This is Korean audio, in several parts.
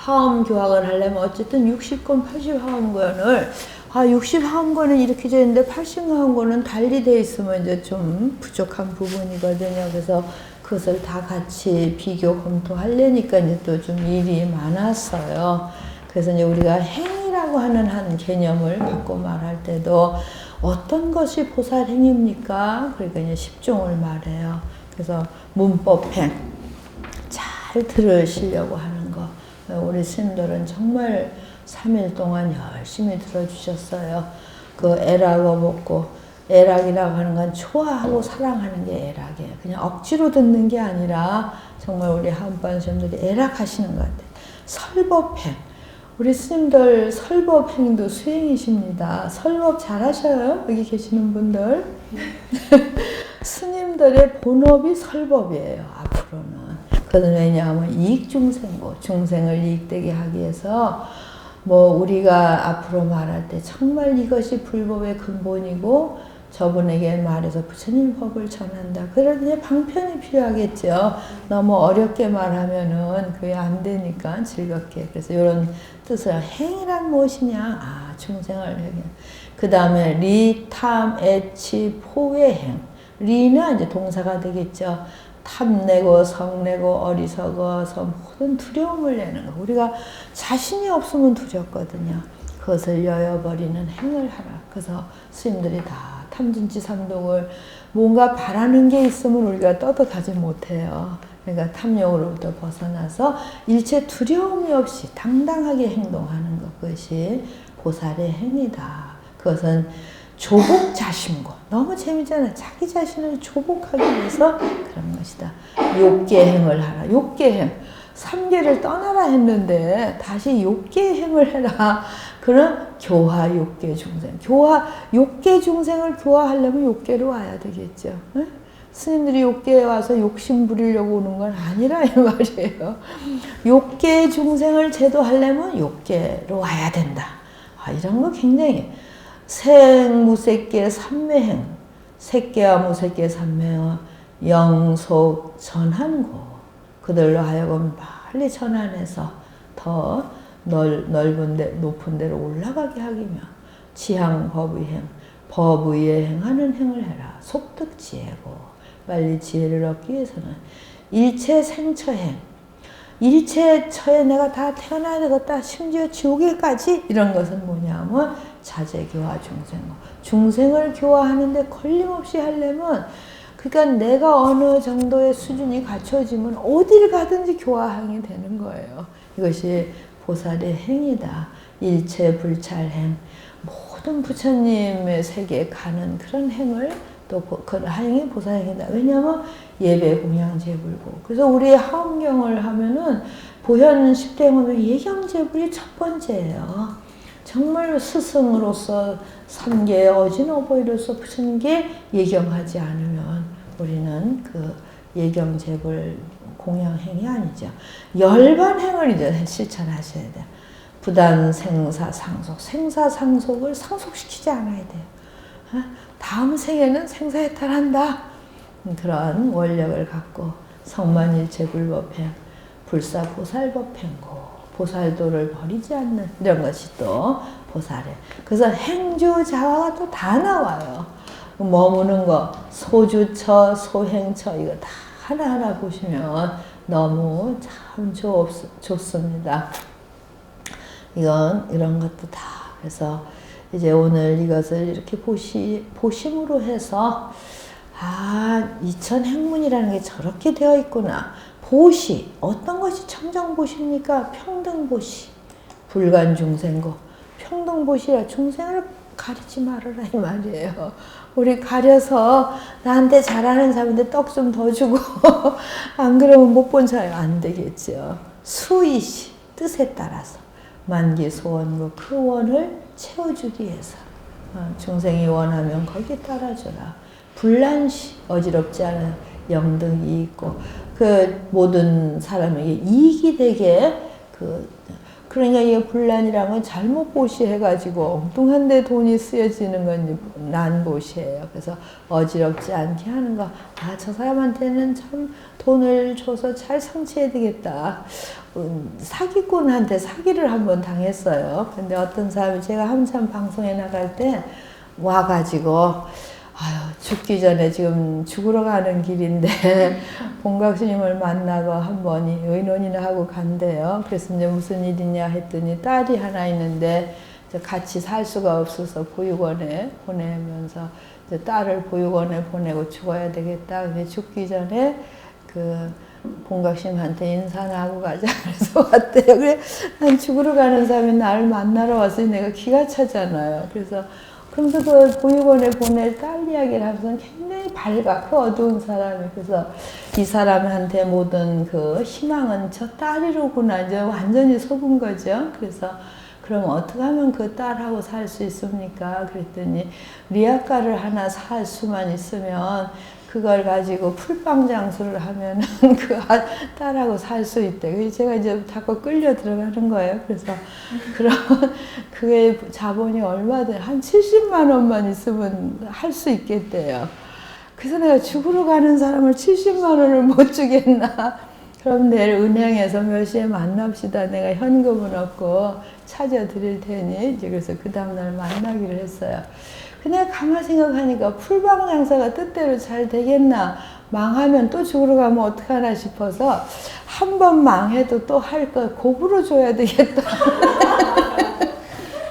하엄 교학을 하려면 어쨌든 60권, 80하엄권을 60하엄권은 이렇게 되어 있는데 80하엄권은 달리 되어 있으면 이제 좀 부족한 부분이거든요. 그래서 그것을 다 같이 비교 검토하려니까 이제 또 좀 일이 많았어요. 그래서 이제 우리가 행이라고 하는 한 개념을 갖고 말할 때도 어떤 것이 보살행입니까? 그러니까 이제 10종을 말해요. 그래서 문법행 잘 들으시려고 하는 거. 우리 스님들은 정말 3일 동안 열심히 들어주셨어요. 그 애락어 먹고, 애락이라고 하는 건 좋아하고 사랑하는 게 애락이에요. 그냥 억지로 듣는 게 아니라 정말 우리 하엄반 스님들이 애락하시는 것 같아요. 설법행. 우리 스님들 설법행도 수행이십니다. 설법 잘하셔요? 여기 계시는 분들. 스님들의 본업이 설법이에요. 앞으로는. 그건 왜냐하면 이익중생고, 중생을 이익되게 하기 위해서 우리가 앞으로 말할 때 정말 이것이 불법의 근본이고 저분에게 말해서 부처님 법을 전한다. 그러니 방편이 필요하겠죠. 너무 어렵게 말하면은 그게 안 되니까 즐겁게. 그래서 이런 뜻을 행이란 무엇이냐? 중생을 그 다음에 리, 탐, 애치, 포의 행. 리는 이제 동사가 되겠죠. 탐내고 성내고 어리석어서 모든 두려움을 내는 거. 우리가 자신이 없으면 두렵거든요. 그것을 여여버리는 행을 하라. 그래서 스님들이 다 탐진치 삼독을 뭔가 바라는 게 있으면 우리가 떳떳하지 못해요. 그러니까 탐욕으로부터 벗어나서 일체 두려움이 없이 당당하게 행동하는 것. 그것이 보살의 행이다. 그것은 조복자심고. 너무 재미잖아. 자기 자신을 조복하기 위해서 그런 것이다. 욕계행을 하라. 욕계행. 3계를 떠나라 했는데 다시 욕계행을 해라. 그런 교화 욕계 중생. 욕계 중생을 교화하려면 욕계로 와야 되겠죠. 네? 스님들이 욕계에 와서 욕심 부리려고 오는 건 아니라 이 말이에요. 욕계 중생을 제도하려면 욕계로 와야 된다. 이런 거 굉장히 생무색계 삼매행, 색계와 무색계 삼매와 영속 전한고, 그들로 하여금 빨리 전환해서 더 넓은 데, 높은 데로 올라가게 하기며 지향 법의행, 법의에 행하는 행을 해라. 속득지혜고, 빨리 지혜를 얻기 위해서는 일체 생처행, 일체 처에 내가 다 태어나야 되겠다. 심지어 지옥에까지. 이런 것은 뭐냐면 자제교화 중생고. 중생을 교화하는데 걸림없이 하려면, 그러니까 내가 어느 정도의 수준이 갖춰지면 어딜 가든지 교화행이 되는 거예요. 이것이 보살의 행이다. 일체 불찰행. 모든 부처님의 세계에 가는 그런 행을 또 그 행이 보살행이다. 왜냐하면 예배 공양 제불고. 그래서 우리 하엄경을 하면은 보현 10대 행은 예경 제불이 첫 번째예요. 정말 스승으로서 3계 어진어보이로서 부처님께 예경하지 않으면 우리는 그 예경 제불 공양행이 아니죠. 열반행을 이제 실천하셔야 돼요. 부단 생사 상속. 생사 상속을 상속시키지 않아야 돼요. 다음 생에는 생사해탈한다. 그런 원력을 갖고 성만일체 불법행, 불사보살법행고, 보살도를 버리지 않는 이런 것이 또 보살에. 그래서 행주자화가 또 다 나와요. 머무는 거, 소주처, 소행처 이거 다 하나하나 보시면 너무 참 좋습니다. 이런 것도 다. 그래서 이제 오늘 이것을 이렇게 보심으로 해서, 이천행문이라는 게 저렇게 되어 있구나. 보시. 어떤 것이 청정보시입니까? 평등보시. 불간중생고. 평등보시라. 중생을 가리지 말아라 이 말이에요. 우리 가려서 나한테 잘하는 사람인데 떡 좀 더 주고 안 그러면 못 본 사람 안 되겠죠. 수이시. 뜻에 따라서. 만기 소원고 그 원을 채워주기 위해서. 중생이 원하면 거기에 따라줘라. 불란시. 어지럽지 않은 영등이 있고 그 모든 사람에게 이익이 되게 그러니까 이게 분란이란 건 잘못 보시해가지고 엉뚱한데 돈이 쓰여지는 건 난보시예요. 그래서 어지럽지 않게 하는 거. 아, 저 사람한테는 참 돈을 줘서 잘 상치해야 되겠다. 사기꾼한테 사기를 한번 당했어요. 근데 어떤 사람이 제가 한참 방송에 나갈 때 와가지고 아유, 죽기 전에 지금 죽으러 가는 길인데 본각 스님을 만나고 한 번이 의논이나 하고 간대요. 그래서 이제 무슨 일이냐 했더니 딸이 하나 있는데 같이 살 수가 없어서 보육원에 보내면서 이제 딸을 보육원에 보내고 죽어야 되겠다. 근데 죽기 전에 그 본각 스님한테 인사나 하고 가자. 그래서 왔대요. 그래, 난 죽으러 가는 사람이 나를 만나러 왔으니 내가 기가 차잖아요. 그러면서 그 보육원에 보낼 딸 이야기를 하면서 굉장히 밝고 어두운 사람이. 그래서 이 사람한테 모든 그 희망은 저 딸이로구나. 이제 완전히 속은 거죠. 그래서 그럼 어떻게 하면 그 딸하고 살 수 있습니까? 그랬더니 리아카를 하나 살 수만 있으면 그걸 가지고 풀빵 장수를 하면 그 딸하고 살 수 있대. 그래서 제가 이제 자꾸 끌려 들어가는 거예요. 그래서 그런 그게 자본이 얼마든 한 70만 원만 있으면 할 수 있겠대요. 그래서 내가 죽으러 가는 사람을 70만 원을 못 주겠나? 그럼 내일 은행에서 몇 시에 만납시다. 내가 현금은 없고 찾아드릴 테니. 이제 그래서 그 다음날 만나기로 했어요. 근데 가만히 생각하니까 풀방 장사가 뜻대로 잘 되겠나? 망하면 또 죽으러 가면 어떡하나 싶어서 한 번 망해도 또 할 거 고부로 줘야 되겠다.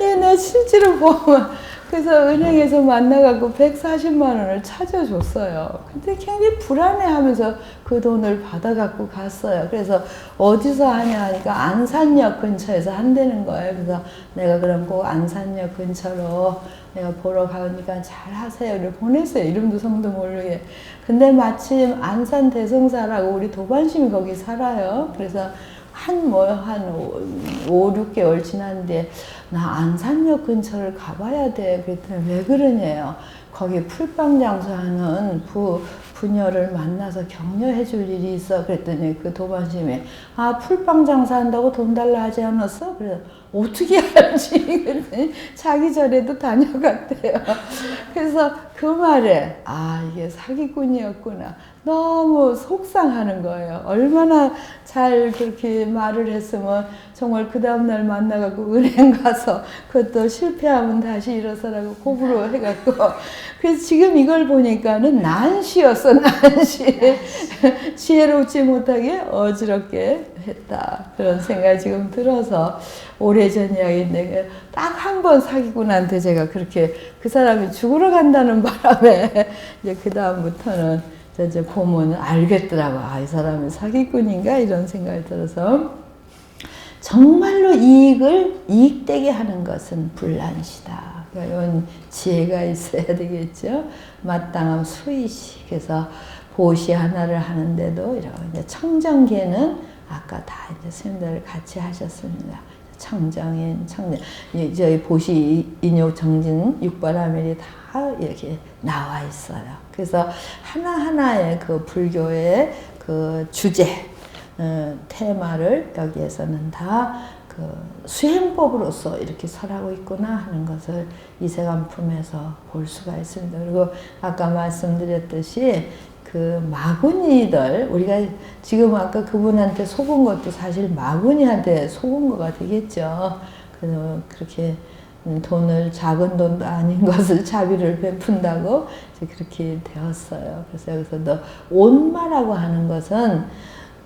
예, 내가 실제로 보면 그래서 은행에서 만나갖고 140만 원을 찾아줬어요. 근데 굉장히 불안해하면서 그 돈을 받아갖고 갔어요. 그래서 어디서 하냐 하니까 안산역 근처에서 한다는 거예요. 그래서 내가 그럼 꼭 안산역 근처로 내가 보러 가니까 잘 하세요. 이렇게 보냈어요. 이름도 성도 모르게. 근데 마침 안산 대성사라고 우리 도반심이 거기 살아요. 그래서 한 5, 6개월 지난 뒤에 나 안산역 근처를 가봐야 돼. 그랬더니 왜 그러냐요. 거기 풀빵 장수하는 부녀를 만나서 격려해 줄 일이 있어. 그랬더니 그 도반심이 아, 풀빵 장사한다고 돈 달라 하지 않았어? 그래서 어떻게 알지? 그랬더니 자기 전에도 다녀갔대요. 그래서 그 말에 아, 이게 사기꾼이었구나. 너무 속상하는 거예요. 얼마나 잘 그렇게 말을 했으면 정말 그 다음날 만나갖고 은행 가서 그것도 실패하면 다시 일어서라고 고부로 해갖고. 그래서 지금 이걸 보니까는 난시였어, 난시. 지혜롭지 못하게 어지럽게 했다. 그런 생각이 지금 들어서 오래전 이야기인데 딱 한 번 사기꾼한테 제가 그렇게 그 사람이 죽으러 간다는 바람에 이제 그 다음부터는 이제 보면 알겠더라고. 아, 이 사람이 사기꾼인가? 이런 생각이 들어서 정말로 이익되게 하는 것은 불란시다. 그러니까 이런 지혜가 있어야 되겠죠. 마땅함 수의시. 그래서 보시 하나를 하는데도 이런 이제 청정계는 아까 다 이제 스님들 같이 하셨습니다. 청정인, 저희 보시 인욕 정진 육바라밀이 다 이렇게 나와 있어요. 그래서 하나하나의 그 불교의 그 주제, 테마를 여기에서는 다 그 수행법으로서 이렇게 설하고 있구나 하는 것을 이세간품에서 볼 수가 있습니다. 그리고 아까 말씀드렸듯이 그 마구니들, 우리가 지금 아까 그분한테 속은 것도 사실 마구니한테 속은 거가 되겠죠. 그래서 그렇게 돈을, 작은 돈도 아닌 것을 자비를 베푼다고 이제 그렇게 되었어요. 그래서 여기서도 온마라고 하는 것은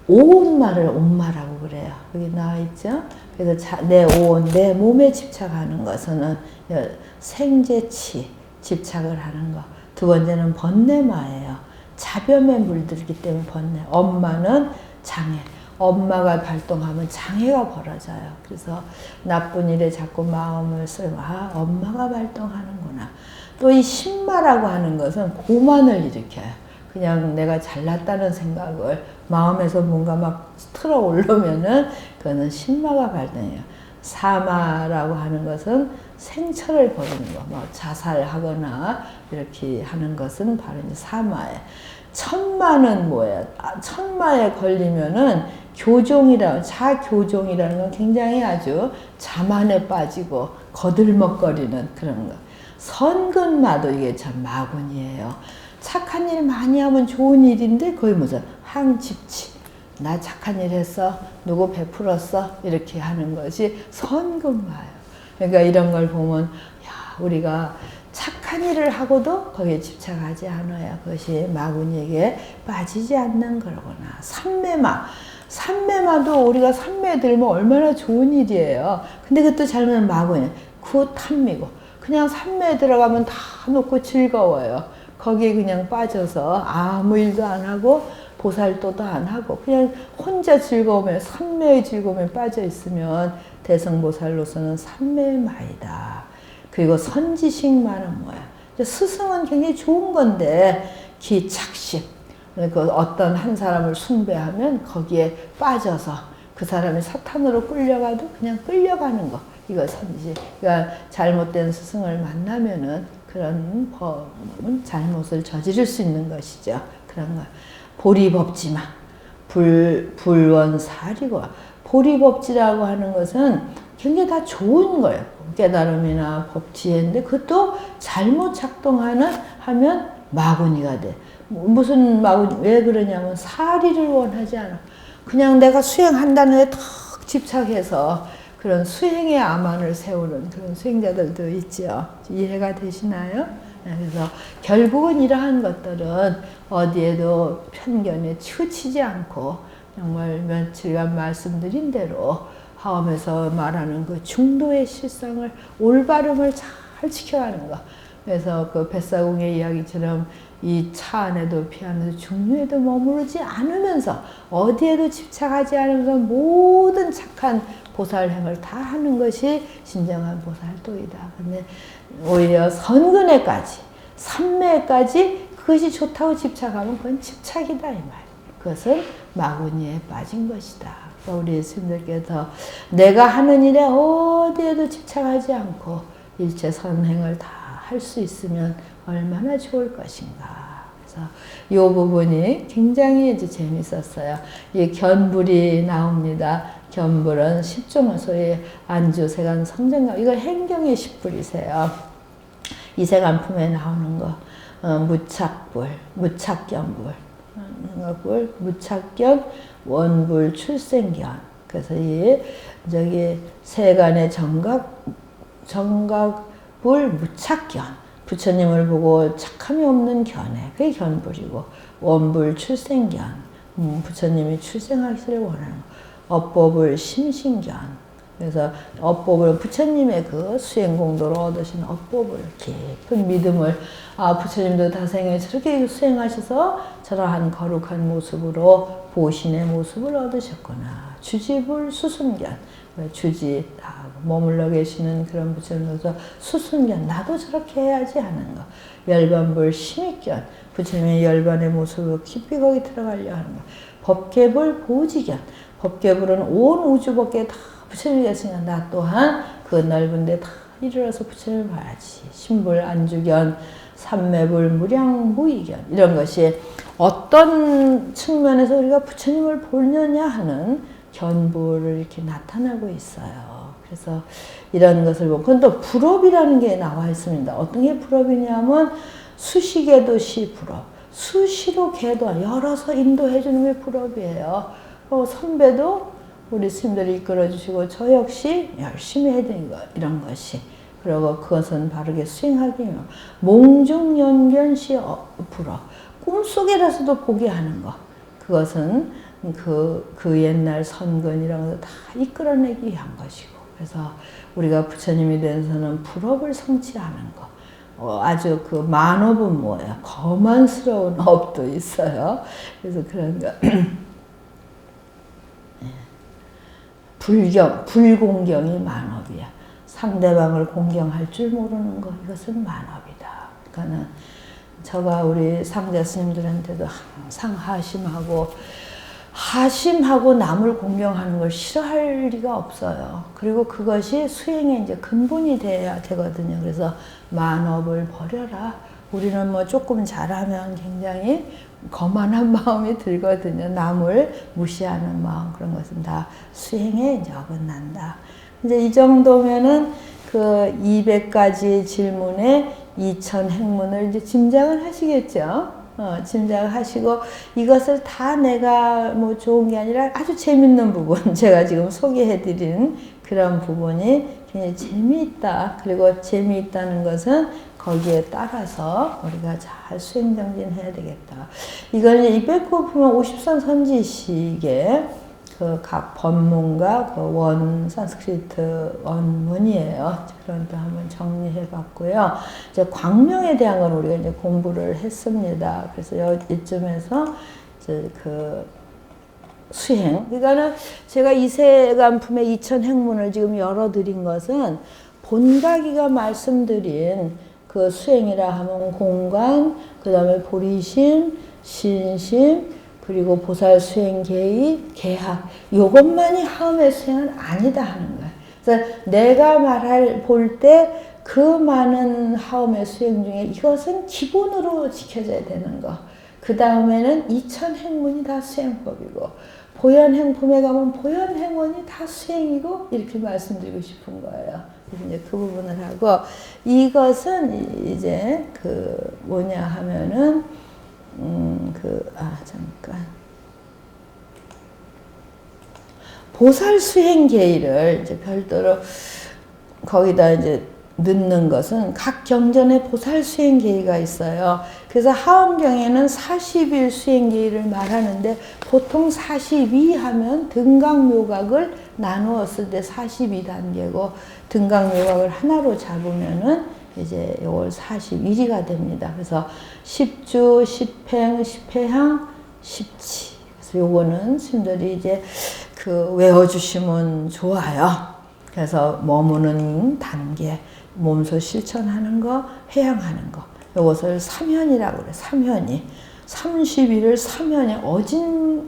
오온마를 온마라고 그래요. 여기 나와 있죠. 그래서 내 온, 내 몸에 집착하는 것은 생재치 집착을 하는 거. 두 번째는 번뇌마예요. 자변에 물들기 때문에 번뇌. 엄마는 장애. 엄마가 발동하면 장애가 벌어져요. 그래서 나쁜 일에 자꾸 마음을 쓰고 아, 엄마가 발동하는구나. 또 이 신마라고 하는 것은 고만을 일으켜요. 그냥 내가 잘났다는 생각을 마음에서 뭔가 막 틀어 올르면은 그거는 신마가 발동해요. 사마라고 하는 것은 생철을 버리는 거, 뭐 자살하거나 이렇게 하는 것은 바로 이제 사마예요. 천마는 뭐예요? 천마에 걸리면은 자교종이라는 건 굉장히 아주 자만에 빠지고 거들먹거리는 그런 거. 선근마도 이게 참 마군이에요. 착한 일 많이 하면 좋은 일인데 거의 무슨 항집치. 나 착한 일 했어. 누구 베풀었어. 이렇게 하는 것이 선근마예요. 그러니까 이런 걸 보면 야, 우리가 착한 일을 하고도 거기에 집착하지 않아야 그것이 마군에게 빠지지 않는 거로구나. 삼매마도 우리가 삼매에 들면 얼마나 좋은 일이에요. 근데 그것도 잘못하면 마군이에요. 구탐미고 그냥 삼매에 들어가면 다 놓고 즐거워요. 거기에 그냥 빠져서 아무 일도 안 하고 보살도도 안 하고 그냥 혼자 즐거움에 삼매의 즐거움에 빠져 있으면 대성보살로서는 삼매의 마이다. 그리고 선지식만은 뭐야? 스승은 굉장히 좋은 건데 기착심. 그 어떤 한 사람을 숭배하면 거기에 빠져서 그 사람이 사탄으로 끌려가도 그냥 끌려가는 거. 이거 선지. 그러니까 잘못된 스승을 만나면은 그런 법은 잘못을 저지를 수 있는 것이죠. 그런 거. 보리법지마. 불원사리고. 보리법지라고 하는 것은 굉장히 다 좋은 거예요. 깨달음이나 법지혜인데 그것도 잘못 하면 마구니가 돼. 무슨 마구니, 왜 그러냐면 사리를 원하지 않아. 그냥 내가 수행한다는 데 턱 집착해서 그런 수행의 암안을 세우는 그런 수행자들도 있죠. 이해가 되시나요? 그래서 결국은 이러한 것들은 어디에도 편견에 치우치지 않고 정말 며칠간 말씀드린 대로 화엄에서 말하는 그 중도의 실상을 올바름을 잘 지켜가는 거. 그래서 그 뱃사공의 이야기처럼 이 차 안에도 피하면서 중류에도 머무르지 않으면서 어디에도 집착하지 않으면서 모든 착한 보살행을 다 하는 것이 진정한 보살도이다. 근데 오히려 선근에까지, 삼매에까지 그것이 좋다고 집착하면 그건 집착이다 이 말. 그것은 마구니에 빠진 것이다. 우리 스님들께서 내가 하는 일에 어디에도 집착하지 않고 일체 선행을 다 할 수 있으면 얼마나 좋을 것인가. 그래서 이 부분이 굉장히 이제 재밌었어요. 이 견불이 나옵니다. 견불은 10종 소위 안주, 세간, 성정감. 이거 행경의 10불이세요. 이세간품에 나오는 거. 무착불, 무착견불. 무착견, 원불, 출생견. 그래서 저기 세간의 정각불, 무착견. 부처님을 보고 착함이 없는 견해. 그게 견불이고, 원불, 출생견. 부처님이 출생하기를 원하는 거. 업법을 심신견. 그래서 업법을 부처님의 그 수행 공도로 얻으신 업법을 깊은 믿음을 부처님도 다생에 저렇게 수행하셔서 저러한 거룩한 모습으로 보신의 모습을 얻으셨구나. 주지불 수순견. 주지 다 머물러 계시는 그런 부처님으로서 수순견. 나도 저렇게 해야지 하는 거. 열반불 심익견. 부처님의 열반의 모습으로 깊이 거기 들어가려 하는 거. 법계불 보지견. 법계불은 온 우주법계 다 부처님이 계시니까 나 또한 그 넓은데 다 이르러서 부처님을 봐야지. 신불 안주견, 삼매불 무량무의견. 이런 것이 어떤 측면에서 우리가 부처님을 보느냐 하는 견불을 이렇게 나타나고 있어요. 그래서 이런 것을 보고, 그건 또 불업이라는 게 나와 있습니다. 어떤 게 불업이냐면 수시계도 시불업. 수시로 계도 열어서 인도해 주는 게 불업이에요. 선배도 우리 스님들이 이끌어주시고 저 역시 열심히 해야 되는 거 이런 것이. 그리고 그것은 바르게 수행하기 위해 몽중연견시 불어. 꿈속에라서도 보게 하는 거. 그것은 그 옛날 선근이라는 것을 다 이끌어내기 위한 것이고. 그래서 우리가 부처님이 된서는 불업을 성취하는 거. 아주 그 만업은 뭐예요? 거만스러운 업도 있어요. 그래서 그런 거. 불공경이 만업이야. 상대방을 공경할 줄 모르는 것, 이것은 만업이다. 그러니까는 제가 우리 상자 스님들한테도 항상 하심하고 남을 공경하는 걸 싫어할 리가 없어요. 그리고 그것이 수행의 이제 근본이 돼야 되거든요. 그래서 만업을 버려라. 우리는 뭐 조금 잘하면 굉장히 거만한 마음이 들거든요. 남을 무시하는 마음, 그런 것은 다 수행에 이제 어긋난다. 이제 이 정도면은 그 200가지 질문에 2000 행문을 이제 짐작을 하시겠죠. 짐작을 하시고, 이것을 다 내가 뭐 좋은 게 아니라 아주 재밌는 부분, 제가 지금 소개해드린 그런 부분이 굉장히 재미있다. 그리고 재미있다는 것은 거기에 따라서 우리가 잘 수행정진해야 되겠다. 이걸 이 백호 보면 50선 선지식의 그 각 법문과 그 원 산스크리트 원문이에요. 그런 또 한번 정리해 봤고요. 이제 광명에 대한 건 우리가 이제 공부를 했습니다. 그래서 이쯤에서 이제 그 수행. 그러니까는 제가 이세간품의 2000 행문을 지금 열어드린 것은 본가기가 말씀드린 그 수행이라 하면 공간, 그 다음에 보리심, 신심, 그리고 보살 수행 계의, 계학, 요것만이 하음의 수행은 아니다 하는 거야. 그래서 내가 볼 때 그 많은 하음의 수행 중에 이것은 기본으로 지켜져야 되는 거. 그 다음에는 2000 행문이 다 수행법이고, 보현 행품에 가면 보현 행문이 다 수행이고, 이렇게 말씀드리고 싶은 거예요. 그래서 이제 그 부분을 하고, 이것은 이제 그 뭐냐 하면은 잠깐. 보살 수행 계의를 이제 별도로 거기다 이제 넣는 것은 각 경전에 보살 수행 계의가 있어요. 그래서 하엄경에는 40일 수행 계의를 말하는데 보통 42 하면 등각묘각을 나누었을 때 42단계고 등각묘각을 하나로 잡으면은 이제 요걸 41위가 됩니다. 그래서 10주, 10행, 10회향, 10치. 그래서 요거는 스님들이 이제 그 외워주시면 좋아요. 그래서 머무는 단계, 몸소 실천하는 거, 회향하는 거. 요것을 삼현이라고 그래. 삼현이. 30일을 삼현에 어진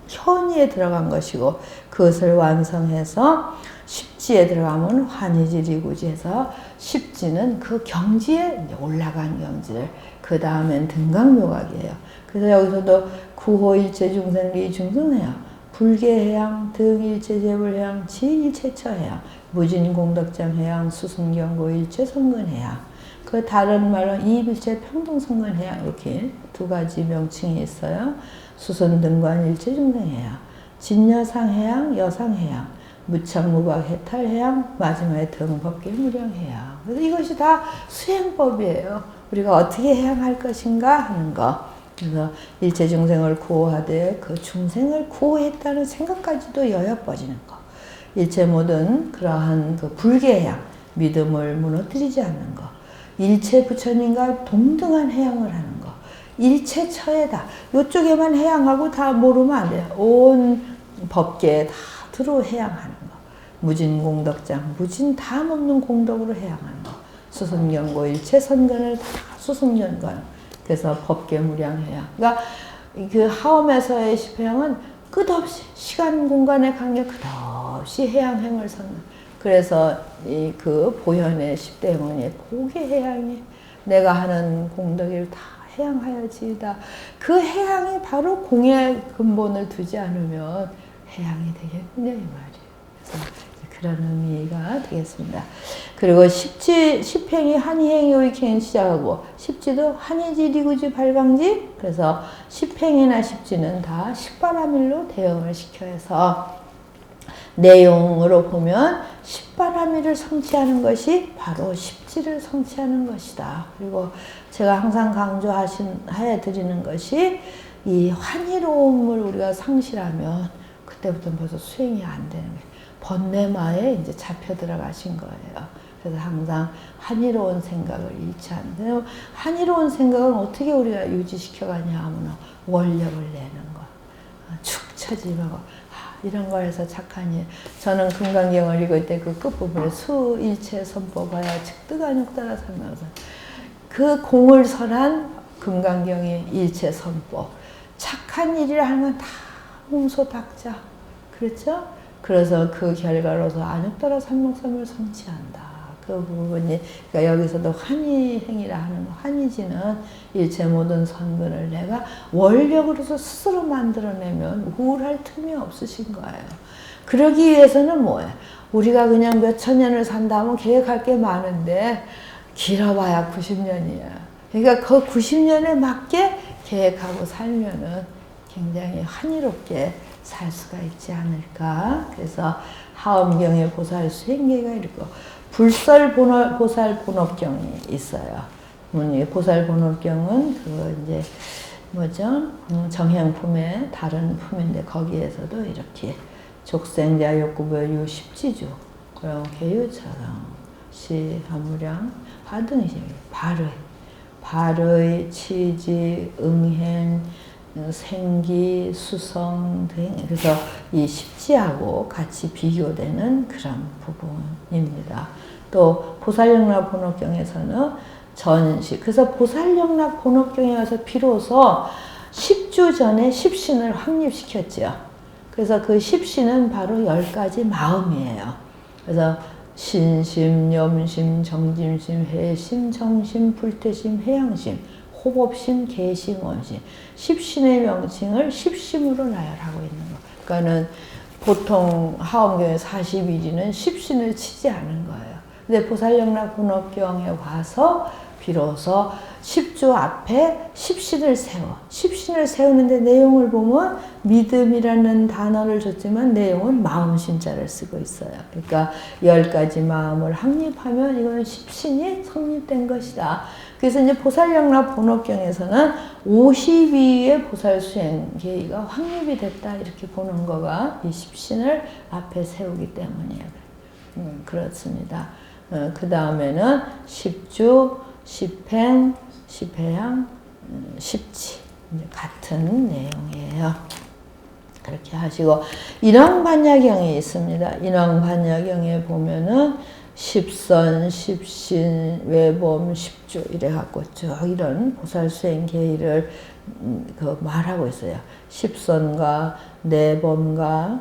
현이에 들어간 것이고 그것을 완성해서 십지에 들어가면 환희지리구지해서 십지는 그 경지에 올라간 경지를, 그 다음엔 등각묘각이에요. 그래서 여기서도 구호일체 중생리 중승해요. 불계해양, 등일체재불해양, 지일체처해양, 무진공덕장해양, 수승경고일체 성근해양. 그 다른 말로 이입일체 평등성근해양, 이렇게 두 가지 명칭이 있어요. 수선등관일체 중생해양, 진여상해양, 여상해양, 무착무박해탈해양, 마지막에 등법계무량해양. 그래서 이것이 다 수행법이에요. 우리가 어떻게 해양할 것인가 하는 거. 그래서 일체 중생을 구호하되 그 중생을 구호했다는 생각까지도 여엿버지는 거. 일체 모든 그러한 그 불계해양, 믿음을 무너뜨리지 않는 거. 일체 부처님과 동등한 해양을 하는 거. 일체 처에다. 이쪽에만 해양하고 다 모르면 안 돼요. 온 법계에 다 들어 해양하는 거. 무진공덕장, 무진 담 없는 공덕으로 해양하는 거. 수승경고 일체 선근을 다 수승전관. 그래서 법계무량해양. 그러니까 그 하엄에서의 십회양은 끝없이 시간 공간의 관계 끝없이 해양행을 선는. 그래서 이 그 보현의 10대 행운이 보계해양이 내가 하는 공덕을 다 해양하여지이다. 그 해양이 바로 공의 근본을 두지 않으면 해양이 되겠냐 이 말이에요. 그래서 그런 의미가 되겠습니다. 그리고 십행이 한이행 요익행 시작하고 십지도 한이지리구지 발광지. 그래서 십행이나 십지는 다 십바라밀로 대응을 시켜서 내용으로 보면 십바라밀을 성취하는 것이 바로 십지를 성취하는 것이다. 그리고 제가 항상 강조해 드리는 것이 이 환희로움을 우리가 상실하면 그때부터는 벌써 수행이 안 되는 거예요. 번뇌마에 이제 잡혀 들어가신 거예요. 그래서 항상 환희로운 생각을 잃지 않는. 환희로운 생각은 어떻게 우리가 유지시켜 가냐 하면 원력을 내는 거. 축 처짐하고 이런 거 해서 착한 일. 저는 금강경을 읽을 때 그 끝부분에 수일체 선법하여 측득안욕 따라 설명서. 그 공을 설한 금강경의 일체 선법. 착한 일이라 하면 다 몸소 닦자. 그렇죠? 그래서 그 결과로서 안욕 따라 삼목삼을 성취한다. 그 부분이, 그러니까 여기서도 환희행이라 하는 거, 환희지는 일체 모든 선근을 내가 원력으로서 스스로 만들어내면 우울할 틈이 없으신 거예요. 그러기 위해서는 뭐예요? 우리가 그냥 몇 천 년을 산다 하면 계획할 게 많은데 길어봐야 90년이야. 그러니까 그 90년에 맞게 계획하고 살면은 굉장히 환희롭게 살 수가 있지 않을까. 그래서 하엄경의 보살 수행계가 이렇고 불설 보살 본업경이 있어요. 보살 본업경은 그 이제 뭐죠? 정형품의 다른 품인데 거기에서도 이렇게 족생자 욕구별유 십지주 그리고 개유차강 시화무량 화등시 발의 치지 응행 생기 수성 등 그래서 이 십지하고 같이 비교되는 그런 부분입니다. 또 보살영락 본업경에서는 전시 그래서 보살영락 본업경에 와서 비로소 10주 전에 십신을 확립시켰죠. 그래서 그 십신은 바로 10가지 마음이에요. 그래서 신심, 염심, 정짐심, 해심, 정심, 불태심, 해양심, 호법심, 계심, 원심. 십신의 명칭을 십심으로 나열하고 있는 거. 그러니까는 보통 하엄경의 40일이는 십신을 치지 않은 거예요. 근데 보살영락 본업경에 와서 비로소 10주 앞에 십신을 세워. 십신을 세우는데 내용을 보면 믿음이라는 단어를 줬지만 내용은 마음심자를 쓰고 있어요. 그러니까 10가지 마음을 확립하면 이거는 십신이 성립된 것이다. 그래서 이제 보살영락 본업경에서는 52의 보살수행 계의가 확립이 됐다 이렇게 보는 거가 이 십신을 앞에 세우기 때문이에요. 그렇습니다. 그 다음에는 십주, 십행, 십해양, 십지 같은 내용이에요. 그렇게 하시고 인왕반야경이 있습니다. 인왕반야경에 보면은 십선, 십신, 외범, 십주 이래갖고 쭉 이런 보살수행 계의를 말하고 있어요. 십선과 내범과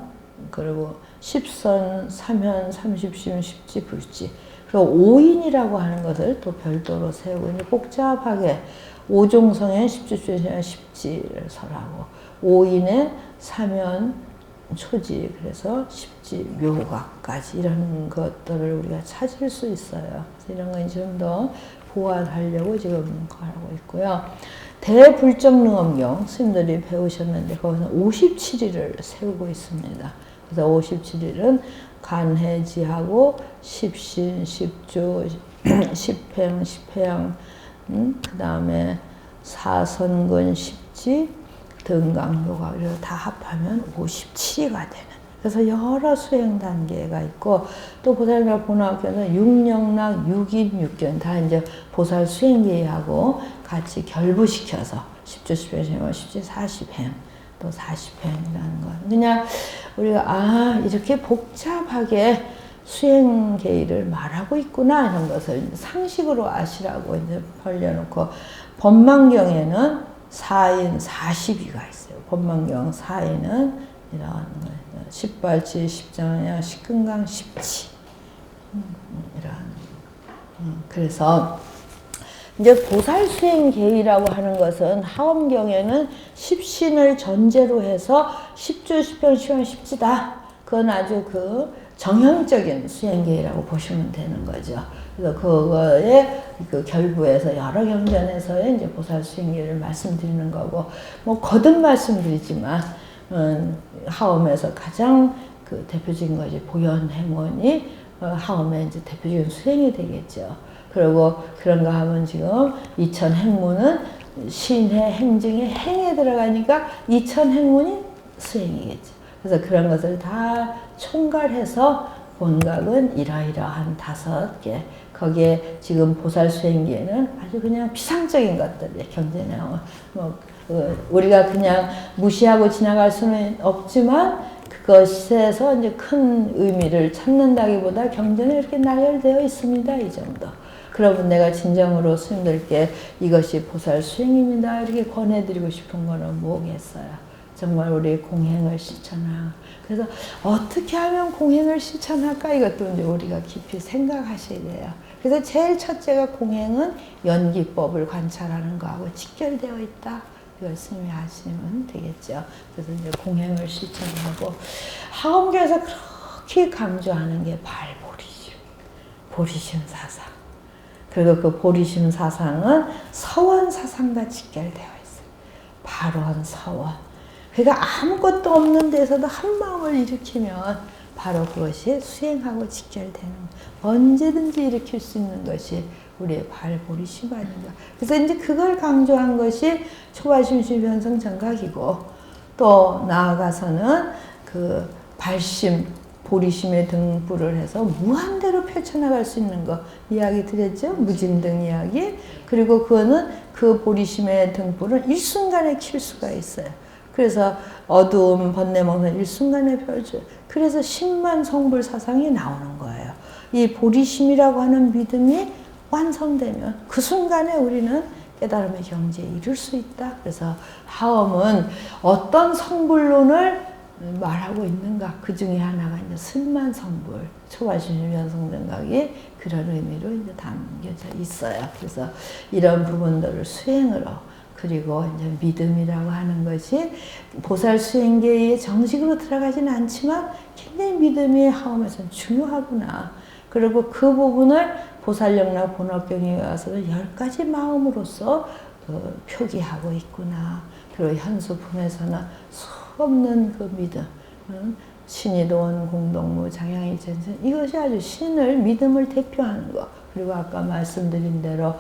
그리고 십선, 삼현, 삼십심, 십지, 불지 그리고 오인이라고 하는 것을 또 별도로 세우고 이제 복잡하게 오종성의 십주수행 십지를 설하고 오인의 삼현, 초지 그래서 십지, 묘각까지 이런 것들을 우리가 찾을 수 있어요. 그래서 이런 건 좀 더 보완하려고 지금 하고 있고요. 대불정능엄경 스님들이 배우셨는데 거기서 57일을 세우고 있습니다. 그래서 57일은 간해지하고 십신, 십주, 십행, 십해양, 그 다음에 사선근, 십지, 등강묘가 다 합하면 57이가 되는. 그래서 여러 수행 단계가 있고 또 보살영락 본업경은 육영락, 육인, 육견 다 이제 보살 수행계하고 같이 결부시켜서 십주, 십행, 십지, 사십행 또 40행이라는 거. 그냥 우리가 이렇게 복잡하게 수행 계의를 말하고 있구나 이런 것을 상식으로 아시라고 이제 벌려놓고 법망경에는 4인 40위가 있어요. 법망경 4인은 이런 십발치, 십장야, 십근강, 십치 이런 그래서 이제 보살 수행 계의라고 하는 것은 하엄경에는 십신을 전제로 해서 십주, 십평, 십황, 십지다. 그건 아주 그 정형적인 수행 계의라고 보시면 되는 거죠. 그래서 그거에 그 결부해서 여러 경전에서의 이제 보살 수행 계의를 말씀드리는 거고, 뭐 거듭 말씀드리지만 하엄에서 가장 그 대표적인 것이 보현행원이 하엄의 이제 대표적인 수행이 되겠죠. 그리고 그런가 하면 지금 이천행문은 신해 행증의 행에 들어가니까 이천행문이 수행이겠죠. 그래서 그런 것을 다 총괄해서 본각은 이러이러한 5개. 거기에 지금 보살 수행기에는 아주 그냥 피상적인 것들이 경전에 나오고 우리가 그냥 무시하고 지나갈 수는 없지만 그것에서 이제 큰 의미를 찾는다기보다 경전에 이렇게 나열되어 있습니다. 이 정도. 그러면 내가 진정으로 스님들께 이것이 보살 수행입니다. 이렇게 권해드리고 싶은 거는 뭐겠어요. 정말 우리 공행을 실천하. 그래서 어떻게 하면 공행을 실천할까? 이것도 이제 우리가 깊이 생각하셔야 돼요. 그래서 제일 첫째가 공행은 연기법을 관찰하는 거하고 직결되어 있다. 이걸 스님이 하시면 되겠죠. 그래서 이제 공행을 실천하고 하엄교에서 그렇게 강조하는 게 발보리심, 보리심 사상. 그리고 그 보리심 사상은 서원 사상과 직결되어 있어요. 발원, 서원. 그러니까 아무것도 없는 데서도 한 마음을 일으키면 바로 그것이 수행하고 직결되는 거예요. 언제든지 일으킬 수 있는 것이 우리의 발보리심 아닌가. 그래서 이제 그걸 강조한 것이 초발심심 변성 정각이고 또 나아가서는 그 발심, 보리심의 등불을 해서 무한대로 펼쳐나갈 수 있는 거 이야기 드렸죠? 무진등 이야기. 그리고 그거는 그 보리심의 등불을 일순간에 킬 수가 있어요. 그래서 어두움, 번뇌멍선 일순간에 펼쳐요. 그래서 10만 성불 사상이 나오는 거예요. 이 보리심이라고 하는 믿음이 완성되면 그 순간에 우리는 깨달음의 경지에 이룰 수 있다. 그래서 하엄은 어떤 성불론을 말하고 있는가? 그 중에 하나가 이제 승만 성불, 초발심심 변성정각이 그런 의미로 이제 담겨져 있어요. 그래서 이런 부분들을 수행으로 그리고 이제 믿음이라고 하는 것이 보살 수행계의 정식으로 들어가지는 않지만 굉장히 믿음이 하엄에서는 중요하구나. 그리고 그 부분을 보살영락 본업경에 가서는 10가지 마음으로서 표기하고 있구나. 그리고 현수품에서는 수없는 그 믿음, 신이 도원 공동무 장양이 전선 이것이 아주 신을 믿음을 대표하는 것. 그리고 아까 말씀드린 대로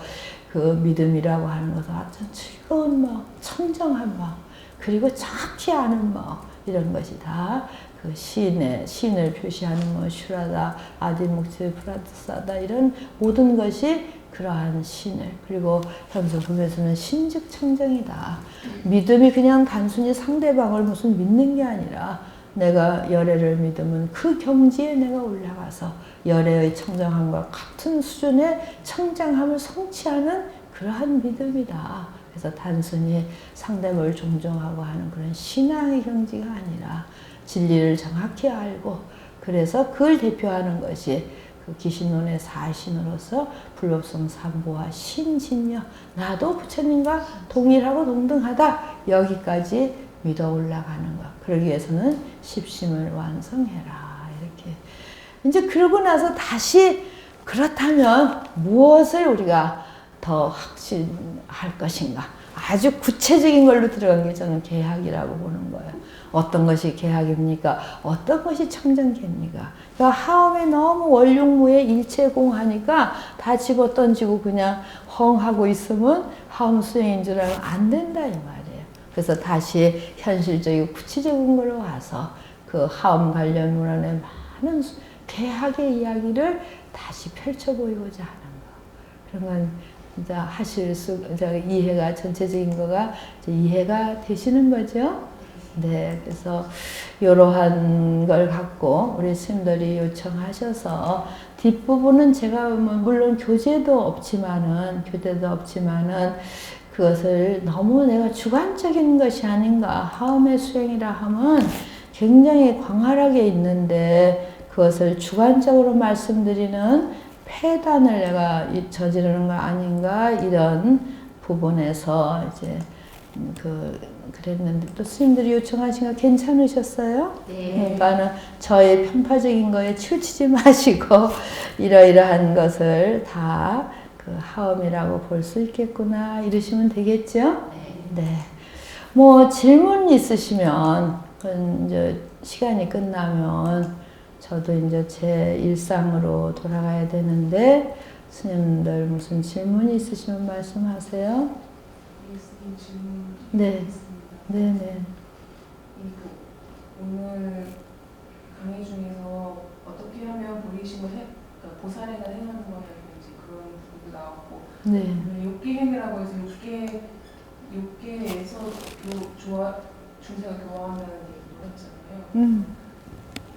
그 믿음이라고 하는 것은 아주 즐거운 마음, 청정한 마음, 그리고 정확히 아는 마음 이런 것이 다 그 신을 표시하는 뭐 슈라다, 아디묵치, 프라드사다 이런 모든 것이 그러한 신을 그리고 현수품에서는 신즉 청정이다. 믿음이 그냥 단순히 상대방을 무슨 믿는 게 아니라 내가 열애를 믿으면 그 경지에 내가 올라가서 열애의 청정함과 같은 수준의 청정함을 성취하는 그러한 믿음이다. 그래서 단순히 상대방을 존중하고 하는 그런 신앙의 경지가 아니라 진리를 정확히 알고 그래서 그걸 대표하는 것이 그 기신론의 사신으로서 불법성 삼보와 신진여 나도 부처님과 동일하고 동등하다 여기까지 믿어 올라가는 것. 그러기 위해서는 십심을 완성해라. 이렇게 이제 그러고 나서 다시 그렇다면 무엇을 우리가 더 확신할 것인가? 아주 구체적인 걸로 들어간 게 저는 개학이라고 보는 거예요. 어떤 것이 개학입니까? 어떤 것이 청정계입니까? 그러니까 하엄에 너무 원룡무에 일체공하니까 다 집어던지고 그냥 헝하고 있으면 하엄 수행인 줄 알면 안 된다 이 말이에요. 그래서 다시 현실적이고 구체적인 걸로 와서 그 하엄 관련 문헌의 많은 개학의 이야기를 다시 펼쳐 보이고자 하는 거. 그런 건 이제 하실 수, 이해가 전체적인 거가 이해가 되시는 거죠? 네, 그래서 이러한 걸 갖고 우리 스님들이 요청하셔서 뒷부분은 제가 물론 교재도 없지만은 그것을 너무 내가 주관적인 것이 아닌가. 하엄의 수행이라 하면 굉장히 광활하게 있는데 그것을 주관적으로 말씀드리는 폐단을 내가 저지르는 거 아닌가 이런 부분에서 이제 그랬는데 또 스님들이 요청하신 거 괜찮으셨어요? 네. 그러니까는 저의 편파적인 거에 치우치지 마시고 이러이러한 것을 다 그 하엄이라고 볼 수 있겠구나 이러시면 되겠죠? 네. 네. 뭐 질문 있으시면 이제 시간이 끝나면 저도 이제 제 일상으로 돌아가야 되는데 스님들 무슨 질문이 있으시면 말씀하세요. 네. 네네. 오늘 강의 중에서 어떻게 하면 보리심을 그러니까 보살행을 행하는 거라든지 그런 부분도 나왔고, 네. 욕계행이라고 해서 욕계에서 중생을 교화한다는 얘기도 했잖아요.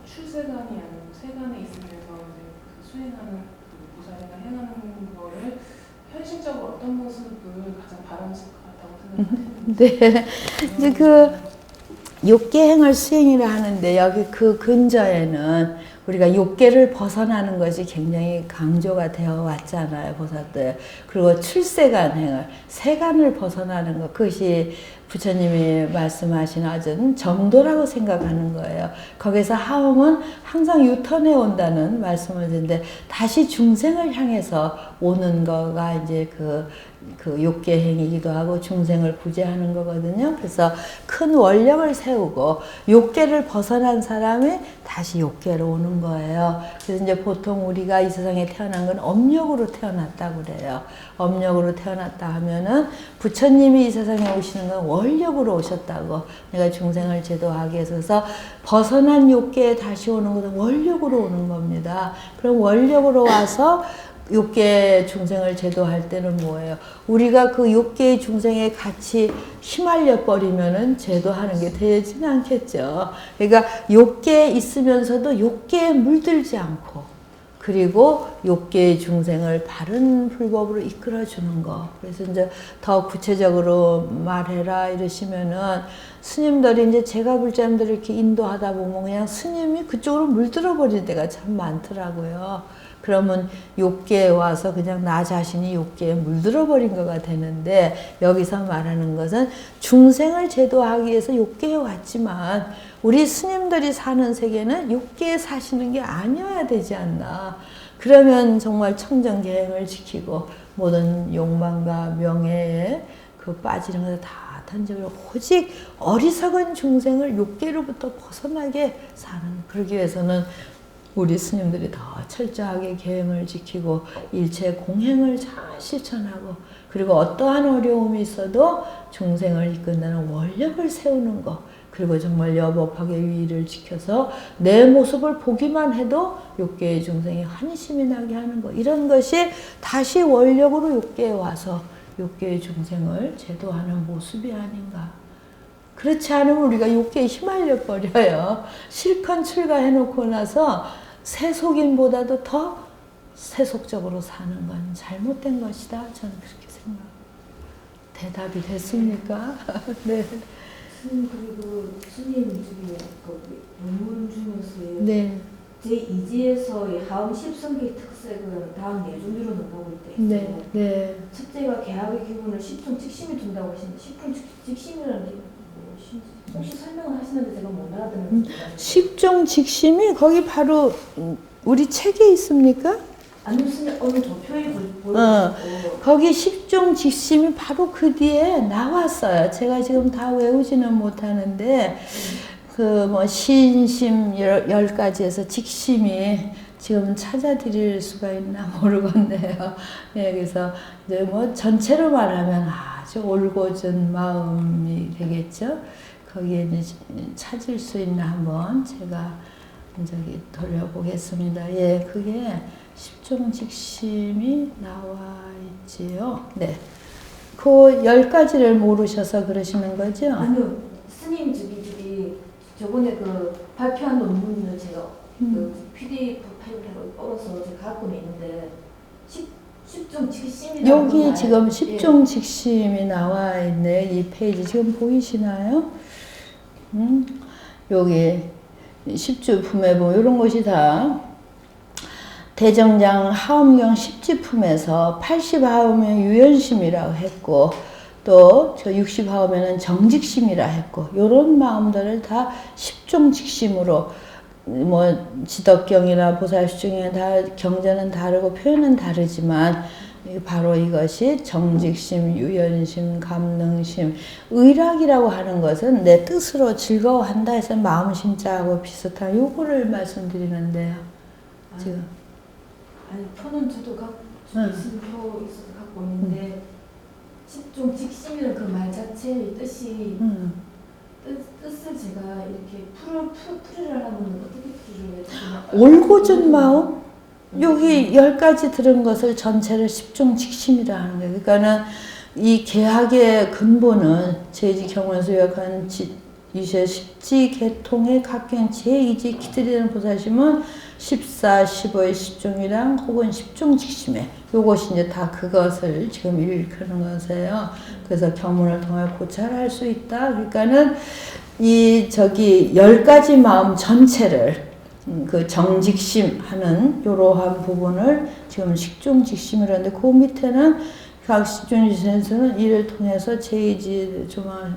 출세간이 아니고 세간에 있으면서 이제 그 수행하는 그 보살행을 행하는 거를 현실적으로 어떤 모습을 가장 바람직하다고 생각하시는지. 네. 이제 그 욕계행을 수행이라 하는데 여기 그 근저에는 우리가 욕계를 벗어나는 것이 굉장히 강조가 되어 왔잖아요, 보살들. 그리고 출세간 행을, 세간을 벗어나는 것, 그것이 부처님이 말씀하신 아주 정도라고 생각하는 거예요. 거기서 하음은 항상 유턴해 온다는 말씀을 드는데 다시 중생을 향해서 오는 거가 이제 그 욕계행이기도 하고 중생을 구제하는 거거든요. 그래서 큰 원력을 세우고 욕계를 벗어난 사람이 다시 욕계로 오는 거예요. 그래서 이제 보통 우리가 이 세상에 태어난 건 업력으로 태어났다고 그래요. 업력으로 태어났다 하면은 부처님이 이 세상에 오시는 건 원력으로 오셨다고. 내가 중생을 제도하기 위해서. 그래서 벗어난 욕계에 다시 오는 것은 원력으로 오는 겁니다. 그럼 원력으로 와서 욕계 중생을 제도할 때는 뭐예요? 우리가 그 욕계의 중생에 같이 휘말려 버리면은 제도하는 게 되지는 않겠죠. 그러니까 욕계에 있으면서도 욕계에 물들지 않고, 그리고 욕계의 중생을 바른 불법으로 이끌어 주는 거. 그래서 이제 더 구체적으로 말해라 이러시면은 스님들이 이제 제가 불자님들을 이렇게 인도하다 보면 그냥 스님이 그쪽으로 물들어 버릴 때가 참 많더라고요. 그러면 욕계에 와서 그냥 나 자신이 욕계에 물들어 버린 거가 되는데, 여기서 말하는 것은 중생을 제도하기 위해서 욕계에 왔지만 우리 스님들이 사는 세계는 욕계에 사시는 게 아니어야 되지 않나. 그러면 정말 청정계행을 지키고 모든 욕망과 명예에 그 빠지는 것을 다 던져버리고 오직 어리석은 중생을 욕계로부터 벗어나게 사는, 그러기 위해서는 우리 스님들이 더 철저하게 계행을 지키고 일체 공행을 잘 실천하고, 그리고 어떠한 어려움이 있어도 중생을 이끈다는 원력을 세우는 것, 그리고 정말 여법하게 위의를 지켜서 내 모습을 보기만 해도 욕계의 중생이 환희심이 나게 하는 것, 이런 것이 다시 원력으로 욕계에 와서 욕계의 중생을 제도하는 모습이 아닌가. 그렇지 않으면 우리가 욕계에 휘말려 버려요. 실컷 출가해놓고 나서 세속인보다도 더 세속적으로 사는 건 잘못된 것이다. 저는 그렇게 생각합니다. 대답이 됐습니까? 네. 스님, 그리고 스님 중에 그 논문 중에서 네. 제2지에서의 하음 10성계의 특색은 다음 네 종류로 나가고 있다 했어요. 네. 네. 첫째가 개학의 기분을 10종 직심이 둔다고 하시는데 10종 직심이라는 게 혹시 설명을 하시는데 제가 못 알아듣는 십종 직심이 거기 바로 우리 책에 있습니까? 아니면 스님 어느 도표에 보여주시고 거기 십종 직심이 바로 그 뒤에 나왔어요. 제가 지금 다 외우지는 못하는데 그 뭐 신심 10가지에서 직심이 지금 찾아드릴 수가 있나 모르겠네요. 네, 그래서 이제 뭐 전체로 말하면 아주 올곧은 마음이 되겠죠. 거기에 이제 찾을 수 있나 한번 제가 저기 돌려보겠습니다. 예, 그게 십종 직심이 나와 있지요. 네. 그 10가지를 모르셔서 그러시는 거죠? 아니요, 스님 저번에 그 발표한 논문을 제가 그 PDF 파일로 떨어서 제가 갖고 있는데 10종 직심이라고 여기 지금 십종 직심이 나와 있네. 이 페이지 지금 보이시나요? 여기 십주품에 보면 이런 것이 다 대정장 하엄경 십지품에서 80하음은 유연심이라고 했고, 또 저 60하음에는 정직심이라 했고, 이런 마음들을 다 십종 직심으로, 뭐 지덕경이나 보살수중이나 다 경전은 다르고 표현은 다르지만 바로 이것이 정직심, 유연심, 감능심, 의락이라고 하는 것은 내 뜻으로 즐거워한다 해서 마음심자하고 비슷한 요거를 말씀드리는데요. 지금 아니 표는 저도 갖고 있는 표 있어서 갖고 있는데 10종 직심이라는 그 말 자체의 뜻이 뜻을 제가 이렇게 풀으려면 어떻게 풀어야 되나? 올곧은 마음? 여기 10가지 들은 것을 전체를 십종 직심이라 하는 거예요. 그러니까는 이 계학의 근본은 제지 경원수 역한 이세 십지 계통의 각경 제2지 기들이는 보살심은 14, 15의 십종이랑 혹은 십종 직심에 요것이 이제 다 그것을 지금 일컫는 것이에요. 그래서 경문을 통해 고찰할 수 있다. 그러니까는 이 10가지 마음 전체를 그 정직심 하는 이러한 부분을 지금 식중직심이라는데 그 밑에는 각 식중직심에서는 이를 통해서 제의지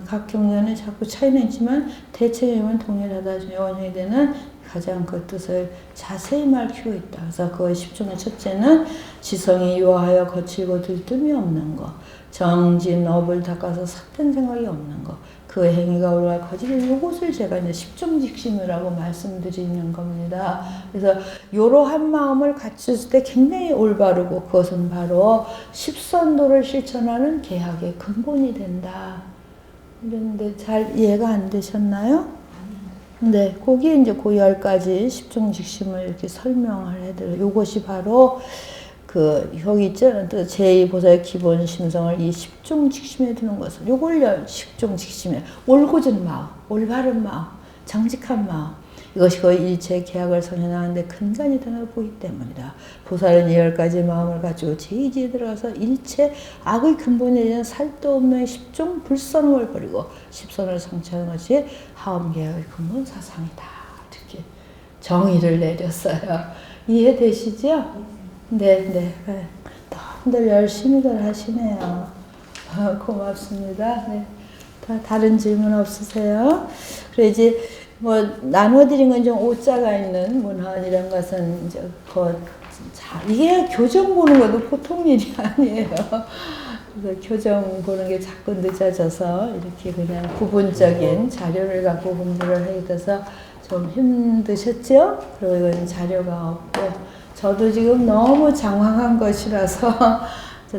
각 경전에 자꾸 차이는 있지만 대체적으로는 동일하다. 원형이 되는 가장 그 뜻을 자세히 밝히고 있다. 그래서 그 10중의 첫째는 지성이 요하여 거칠고 들뜸이 없는 것, 정진 업을 닦아서 삭된 생각이 없는 것, 그 행위가 우리가 거짓을 요것을 제가 이제 십중직심이라고 말씀드리는 겁니다. 그래서 이러한 마음을 갖췄을 때 굉장히 올바르고 그것은 바로 십선도를 실천하는 개학의 근본이 된다. 그런데 잘 이해가 안 되셨나요? 네, 거기에 이제 그 10가지 십중직심을 이렇게 설명을 해드려요. 요것이 바로 여기 있잖아요. 또 제2보살의 기본 심성을 이 십중직심에 두는 것을 요걸 십중직심에 올곧은 마음, 올바른 마음, 정직한 마음 이것이 거의 일체 계약을 성현하는데 근간이 되는 걸 보기 때문이다. 보살은 이 10가지 마음을 가지고 제2지에 들어가서 일체 악의 근본에 대한 살도 없는 십중 불선을 버리고 십선을 성취하는 것이 하엄계약의 근본 사상이다. 이렇게 정의를 내렸어요. 이해되시죠? 네. 다들 열심히들 하시네요. 고맙습니다. 네. 다른 질문 없으세요? 그래 이제 나눠드린 건 좀 오자가 있는 문헌 이런 것은 이제 이게 교정 보는 것도 보통 일이 아니에요. 그래서 교정 보는 게 자꾸 늦어져서 이렇게 그냥 부분적인 자료를 갖고 공부를 하게 돼서 좀 힘드셨죠? 그리고 이건 자료가 없고. 저도 지금 너무 장황한 것이라서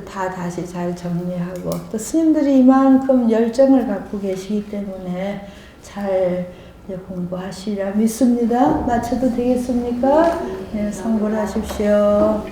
다시 잘 정리하고 또 스님들이 이만큼 열정을 갖고 계시기 때문에 잘 공부하시리라 믿습니다. 마쳐도 되겠습니까? 네, 성불하십시오.